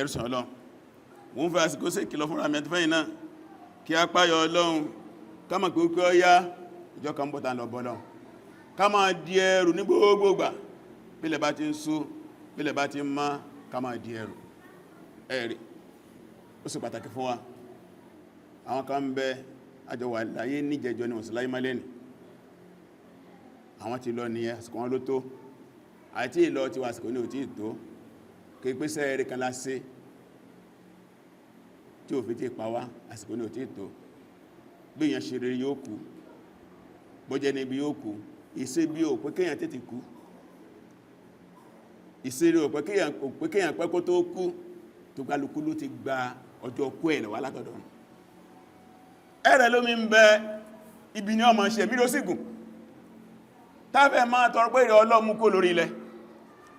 ẹ̀rùsàn Ọlọ́run wọ́n fẹ́ àsìkò sí ìkìlọ̀ fún àmì ẹ̀tọ́fẹ́yìn náà kí a páyọ Ọlọ́run ká mọ̀ pé ó kí ọ yá ìjọ kan bọ́ta lọ bọ́lọ́run ká máa di ẹrù ní gbogbogbà bílẹ̀ bá ti ń sú bílẹ̀ bá ti ń má ká máa di ẹrù ẹ̀rì ó sì pàtàkì fún wa àwọn kan ń bẹ àjọ wà láyé níjẹjọ ní mùsùláyé málẹ́ni àwọn ti lọ ní àsìkò wọn ló tó àti ìlọ tí wà àsìkò ní ò tí ì tó kí pèsè ẹ̀rẹ́ kan lásé tí ò fi tí pa wá àsìkò ní ò tí ì tó bí èèyàn ṣe rere yóò kú bọ́jẹ́ níbi yóò kú ìṣe bí ò pé kéèyàn tètè kú ìṣe rí ò pé kéèyàn pẹ́ kó tó kú tó kálukú ló ti gba ọjọ́ kú ẹ̀ lọ́wọ́ látọ̀dọ̀ ẹ̀rẹ̀ lómi ń bẹ ibi ní ọmọ ṣe mílò sígùn táfẹ́ máa tọrọ pé ìrẹ̀ ọlọ́mú kó lórí ilẹ̀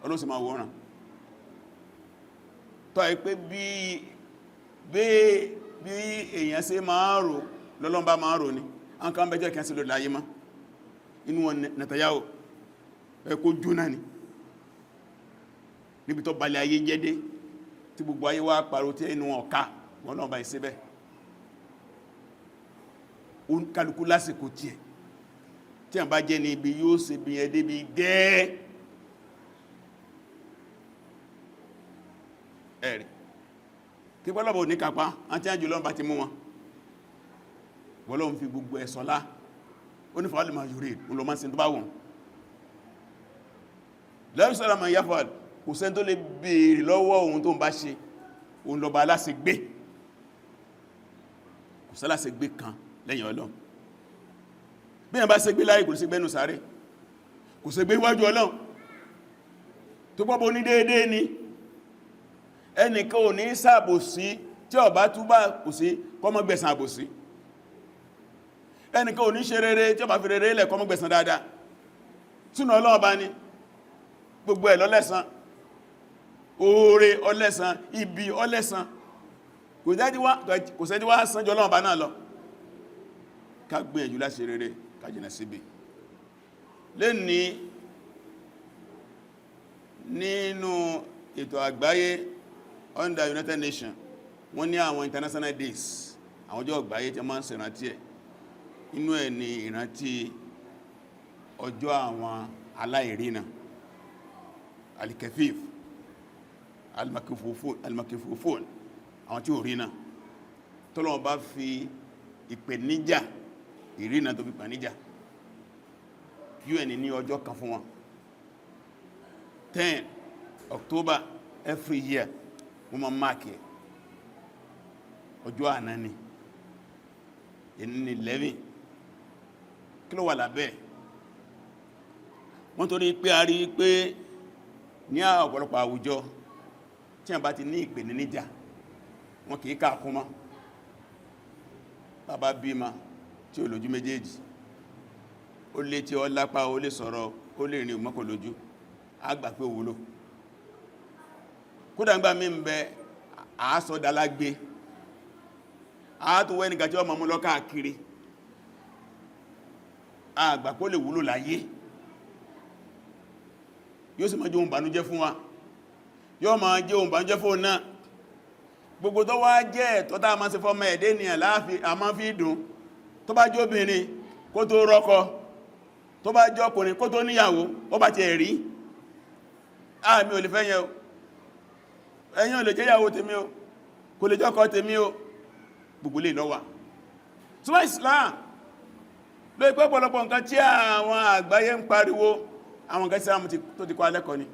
ọlọ́sì máa wọ́ràn tọ́ ẹ pé bí èèyàn ṣe máa rò lọ́lọ́mbá máa rò ní àwọn kan bẹ́jọ́ kẹsì lórí láyé mọ́ inú wọn Netanyahu ẹkó jóná ni níbi tó balẹ̀ ayé jẹ́dé tí gbogbo ayé wá pàrò tí inú ọ̀ká wọn náà bá ìṣẹ́ bẹ́ o ń kálukú lásìkò tí ẹ̀ tí a bá jẹ́ ní ibi yóò ṣe bí ẹ débi gẹ́ ẹ̀rì kí pọ́lọ́bọ̀ ní kápá àti àjò lọ́nà bá ti mú wọn wọ́lọ́n fi gbogbo ẹ̀sọ́lá ó ní fàálì máa yúrí olùmọ́ sí tó bá wọn lẹ́yìn sọ́lá ma yáfà kò sẹ́ tó lè bèèrè lọ́wọ́ ohun tó ń bá ṣe òun lọ bá aláṣẹ gbé kò sálàṣẹ gbé kan lẹ́yìn Ọlọ́run bí yàn bá ṣe gbé láyé kò sí gbẹ́nu sáré kò sí gbé wájú Ọlọ́run tó pọ́bọ̀ ní déédéé ni ẹnìkan ò ní ṣàbòsí tí ó bá túbá kò sí kọ́mọ́ gbẹ̀san àbòsí ẹnìkan ò ní ṣe rere tí ó bá fi rere ilẹ̀ kọ́mọ́ gbẹ̀san dáadáa túnà Ọlọ́run bá ní gbogbo ẹ̀ lọ́lẹ́san oore ọlẹ́san ibi ọlẹ́san kò sẹ́jú wá sánjọ́ Ọlọ́run bá náà lọ ká gbìyànjú láti ṣe rere ká jìnà síbi lẹ́ni nínú ètò àgbáyé under United Nations wọ́n ní àwọn international days àwọn ọjọ́ àgbáyé tí a máa ń ṣèrántí ẹ̀ inú ẹ̀ ni ìrántí ọjọ́ àwọn aláìrìnà alikefif almakifofon àwọn tí ò rìnà tọ́lọ́wọ́ bá fi ìpèníjà ìrìnà tó fi pàníjà UN ní ọjọ́ kan fún wọn 10 October every year wọ́n ma máàkì ẹ̀ ọjọ́ àná ni ẹni ni 11 kí ló wà lábẹ́ wọ́n torí pé a rí pé ní ọ̀pọ̀lọpọ̀ àwùjọ tí a bá ti ní ìpèníjà wọn kìí káàkún mọ́ bàbá bímọ tí ó lójú méjèèjì ó lé tí ó lápá ó lè sọ̀rọ̀ ó lè rìn mọ́kò lójú àgbà pé òwúlò kódàgbà mí ń bẹ àásọ̀dálágbé àátúwẹ́ nìkan tí ó mọ̀ mú lọ káàkiri àgbà kó lè wúlò láyé yóò sì máa jẹ́ ohun bànújẹ́ fún wa yóò máa jẹ́ ohun bànújẹ́ fún náà gbogbo tó wá jẹ́ ẹ̀tọ́ tá a máa ṣe fọ́mọ ẹ̀dẹ́ ni a máa fi dùn tó bá jẹ́ obìnrin kó tó rọ́kọ tó bá jẹ́ ọkùnrin kó tó níyàwó ó bá ti ẹ̀rí àmì ò lè fẹ́ yẹn o ẹ̀yin ò lè jẹ́ ìyàwó tèmi o kò lè jẹ́ ọkọ tèmi o gbogbo lè lọ́wà ṣùgbọ́n Islam ló ipẹ́ pọ̀lọpọ̀ nǹkan tí àwọn àgbáyé ń pariwo àwọn nǹkan Islam tó ti kọ́ alẹ́kọ̀ọ́ ni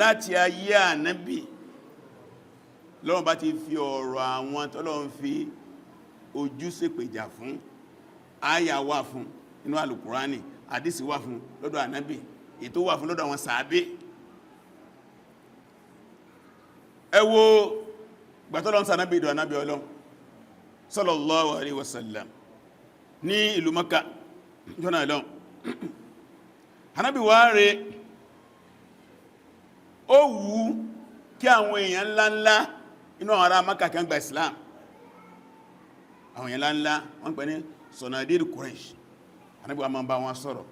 láti ayé ànábì lọ́wọ́n bá ti fi ọ̀rọ̀ àwọn tọ́lọ́run fi ojú ṣèpèjà fún àyà wà fún inú alùkùránì àdísì wà fún lọ́dọ̀ ànábì ètò wà fún lọ́dọ̀ àwọn sàábé ẹ wo gbàtọ́lọ́run sànábì ìdọ̀ ànábì Ọlọ́run sallallahu alaihi wasallam ní ìlú Mákà jọ́nà ìlọ́n ànábì wá rẹ̀ ó wù kí àwọn èèyàn ńláńlá inú àwọn ará Mákà kan gba Islam àwọn èèyàn ńláńlá wọ́n pè ní sọ̀nàdìrì Quraysh ànábì wa máa bá wọn sọ̀rọ̀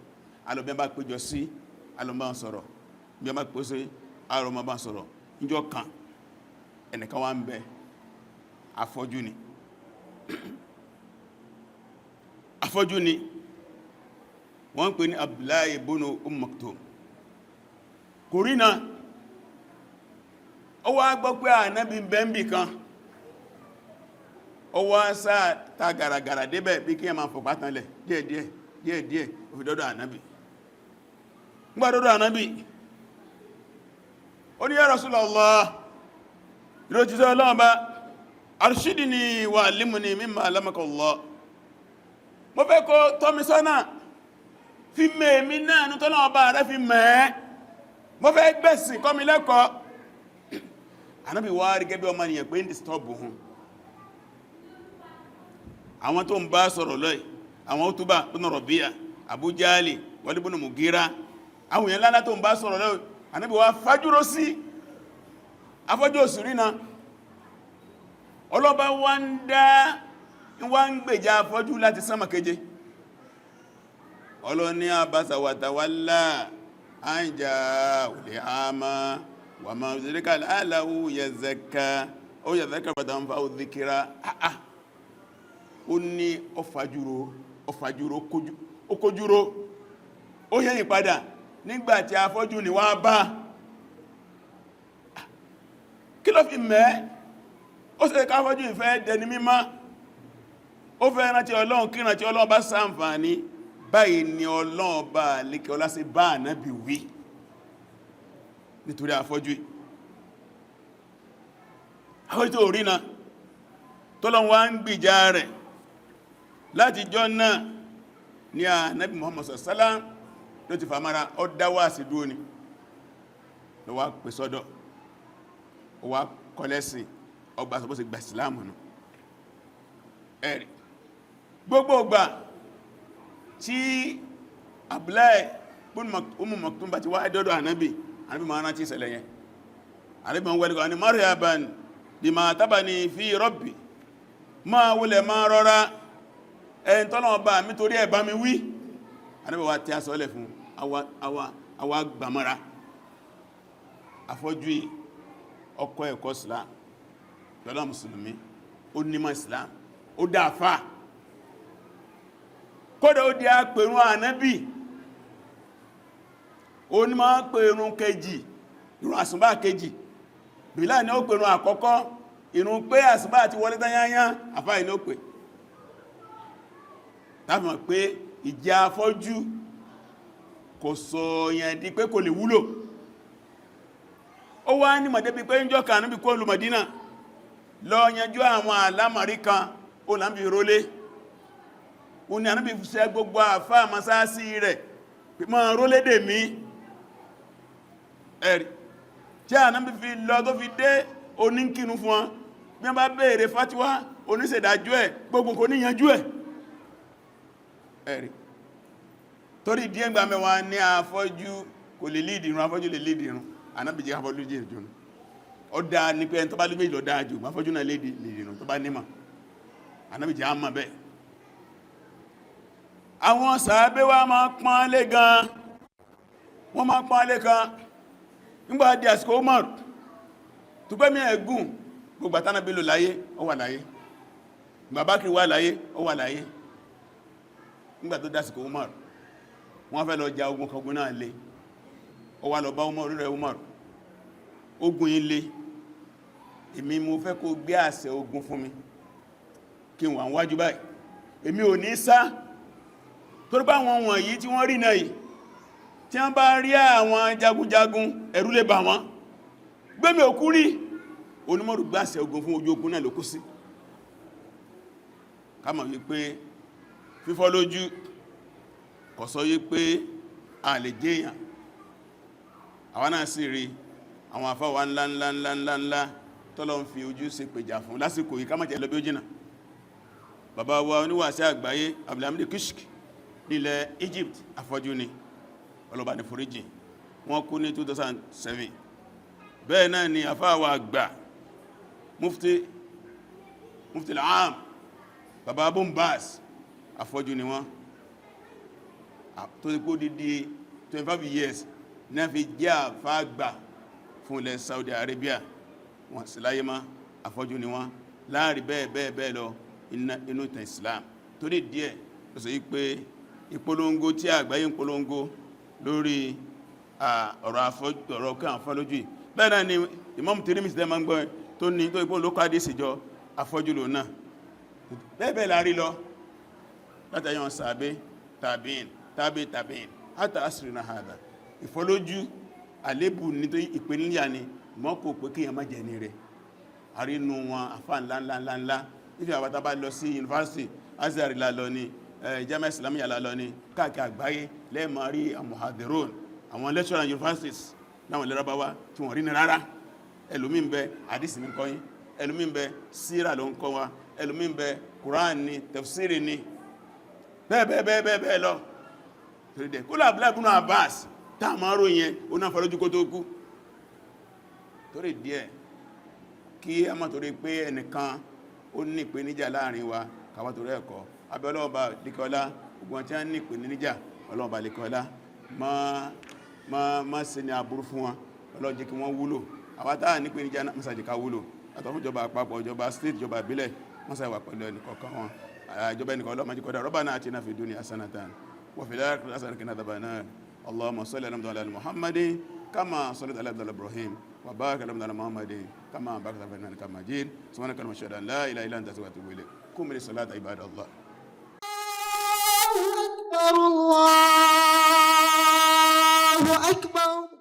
alọ́bẹ̀ bá péjọ sí alọ́bẹ̀ wọn sọ̀rọ̀ bí wọ́n bá pèsè àrọ̀ máa bá sọ̀rọ̀ níjọ́ kan ẹnìkan wá ń bẹ afọ́jú ni afọ́jú ni wọ́n ń pè ní Abdullahi ibn Maktum kò rí náà ó wá gbọ́ pé ànábì bẹ́m̀bì kan ó wá sáà ta gàràgàrà débẹ̀ bí kí ẹ máa fọ̀pá tanlẹ̀ díẹ̀díẹ̀ ó fi dọ́dọ̀ ànábì nígbà dọ́dọ̀ ànábì ó ní ya Rasulullah ìròjíṣẹ́ Ọlọ́run bá arshidni wa allimni mimma allamaka Allah mo fẹ́ kó tọ́ mi sọ́nà fi mẹ́ẹ̀mí náà ní tọ́lọ́wọ́ bá rẹ̀ fi mẹ́ẹ̀ mo fẹ́ gbẹ̀sìn kọ́ mi lẹ́kọ̀ọ́ ànábì wá rí gẹ́gẹ́ bí ọmọ nìyàn pé ń disturb hun àwọn tó ń bá sọ̀rọ̀ lọ́ì àwọn Utuba ibn Rabi'a Abu Jali Walid ibn Mughira àwọn èèyàn lálá tó ń bá sọ̀rọ̀ lọ́ì ànábì wá fájúró sí afọ́jú òsìrí náà ọlọ́ba wá ń gbèjà afọ́jú láti sánmà keje ọlọ́ni abasa wa tawalla an ja'ahul a'ma wa ma yudrika la'allahu yazakka aw yadhakkaru fatanfa'u dhikra ó ní ọfàjúró ó kójúró ó yẹ́yìn padà nígbàtí afọ́jú ni wá bá kí ló fi mẹ́ ó sì ká afọ́jú ìfẹ́ dẹni mímọ́ ó fẹ́ rántí Ọlọ́run kí rántí Ọlọ́run bá ṣàǹfààní báyìí ni Ọlọ́run bá lékẹ́ ọlá sí bá ànábì wí nítorí afọ́jú àwọn tó rí náà tọ́lọ́run wá ń gbìjà rẹ̀ láti jọ náà ní ànábì Muhammad sallam ló ti fàmára ọ dáwà sí dúó ni lọ wá pè sọ́dọ̀ ó wá kọlẹ́sìn ọgbà sọ bó ṣe gbà ìsìláàmù nù ẹ̀rì gbogbo ọgbà tí Abdullahi ibn Maktum bá ti wá dọ́dọ̀ ànábì máa rántí ìṣẹ̀lẹ̀ yẹn ànábì máa wẹ́lẹ̀kọ́ ní marhaban bima tabani fi rabbi máa wulẹ̀ máa rọra ẹni tọ́lọ̀ bá mi torí ẹ̀bá mi wí ànábì wá tí a sọ́lẹ̀ fún àwa gbàmọ́ra afọ́jú ọkọ̀ ẹ̀kọ́ Islam lọ́lá mùsùlùmí ó nímọ̀ Islam ó dáfà kódà ó di àpèrún ànábì ó ní máa pèrún kejì ìrun àsùnbà kejì bílá ní ó pèrún àkọ́kọ́ ìrun pé àsùnbà àti wọlé tányányá àfáà ní ó pè láti mọ̀ pé ìjà afọ́jú kò sọ yẹn di pé kò lè wúlò ó wá ní mọ̀débí pé ń jọ kà níbi kó lù Mádínà lọ yanjú àwọn àlámàrí kan ó là ń bí rólé ó ní ànábì fẹ́ gbogbo àfá masáàsí rẹ̀ pé máa rólé dè mí ẹ̀rì tí ànábì fi lọ tó fi dé oníkinu fún wọn bí wọ́n bá béèrè fatiwa oníṣẹ̀dájú ẹ̀ gbogbo kò ní yanjú ẹ̀ ẹ̀rì torí díẹ̀ gbà mẹ́wàá ní afọ́jú kò lè lídì irun afọ́jú lè lídì irun ànábì jẹ́ afọ́jú jẹ́ ìjọ́nù ó dáa ní pé ẹni tó bá lé méjì lọ dáa jù afọ́jú náà lídì irun tó bá nímọ̀ ànábì jẹ́ àmà bẹ́ẹ̀ àwọn sàábé wa máa pọ́n lé gan wọ́n máa pọ́n lé kan nígbà di àsìkò Umar tó pẹ́ mi ẹ̀gùn gbogbo àtànàbí lò láyé ó wà láyé Babakiri wà láyé ó wà láyé nígbà tó dásìkò Umar wọ́n fẹ́ lọ ja ogun kọgun náà lé ó wá lọ bá Umar rẹ̀ Umar ogun yìí lé èmi mo fẹ́ kó gbé àṣẹ ogun fún mi kí n wà wájú báyìí èmi ò ní sá torí bá wọn wọ̀nyí tí wọ́n rí náà yìí tí wọ́n bá rí àwọn jagunjagun ẹ̀rù lè bà wọ́n gbẹ́mì òkú rí onímọ̀rù gbé àṣẹ ogun fún ojú ogun náà ló kú sí ká mọ̀ wípé fífọ́ lójú kò sọ wípé a lè jẹ́yàn àwọn náà sì rí àwọn àfáwà ńláńláńláńlá tọ́lọ ń fi ojú ṣe pèjà fún lásìkò yìí ká má jẹ́ lọ bí ó jìnà bàbá wa oníwàásí àgbáyé Abdulhamid Kishk nílẹ̀ Egypt afọ́jú ni ọlọ́bà ní foríjì wọ́n kú ní 2007 bẹ́ẹ̀ náà ni àfáwà àgbà mufti al-aam bàbá Bombas afọ́jú ni wọ́n tó ti kó dídí 25 years náà fi jẹ́ àfáàgbà fún ilẹ̀ Saudi Arabia wọn sí láyé má afọ́jú ni wọ́n láàrin bẹ́ẹ̀ lọ inú ìtàn Islam. Torí díẹ̀ ló sọ wípé ìpolongo tí àgbáyé ń polongo lórí ọ̀rọ̀ kan afọ́lójú bẹ́ẹ̀ náà ni Imam Tirmidhi tẹ́ ma ń gbọ́ tó ní tó ipò lókọ́ àdísì jọ afọ́jú lò náà bẹ́ẹ̀ láàrí lọ látàyàn sàbẹ́ tàbíìn hátà asìrìnà hàdà ìfọ́lójú àlébù ní tó ìpínlẹ̀ ni mọ́ kò pé kíyàn má jẹ ní rẹ̀ àrínú wọn àfá ńláńláńlá nífẹ́ àwátá bá lọ sí yunifásitì Azhar lálọ ní Jami'a Islamiyya lálọ ní káàkiri àgbáyé lẹ́ẹ̀mà rí àmùhàdìrún àwọn lecturer universities láwọn lẹ́rọ̀báwá tí wọ́n rí ní rárá ẹlòmí ń bẹ àdísì ní kọ́yìn ẹlòmí ń bẹ síra ló ń kọ́ wa ẹlòmí ń bẹ Quran ni tafsiri ni bẹ́ẹ̀ lọ torí dẹ̀ kó láàbílá ibùnú Abbas táà máa rò yẹn ó náà fọ́lójú kó tó kú torí díẹ̀ kí a mọ̀ torí pé ẹnìkan ó ní ìpèníjà láàrin wa káwà torí ẹ̀kọ́ abẹ́ ọlọ́ọ̀bá líkọ́lá ogun tí a ní ìpèníjà ọlọ́ọ̀bá líkọ́lá má ṣe ní aburú fún wọn Ọlọ́run jẹ́ kí wọ́n wúlò àwátá ní ìpèníjà mọ́sàjíká wúlò àtọ̀fún ìjọba àpapọ̀ ìjọba state ìjọba ìbílẹ̀ mọ́sàíwà pẹ̀lú ẹnìkọ̀ọ̀kan wọn ìjọba ẹnìkọ̀ ọlọ́mọ jíkọ́dá Rabbana atina fid dunya hasanatan wa fil akhirati hasanatan wa qina adhaban nar Allahumma salli ala Muhammadin kama sallaita ala Ibrahim wa barik ala Muhammadin kama barakta ala Ibrahim innaka Majid subhanaka wa ashhadu an la ilaha illa anta astaghfiruka wa atubu ilayk qumu lis-salati ibadallah Allahu akbar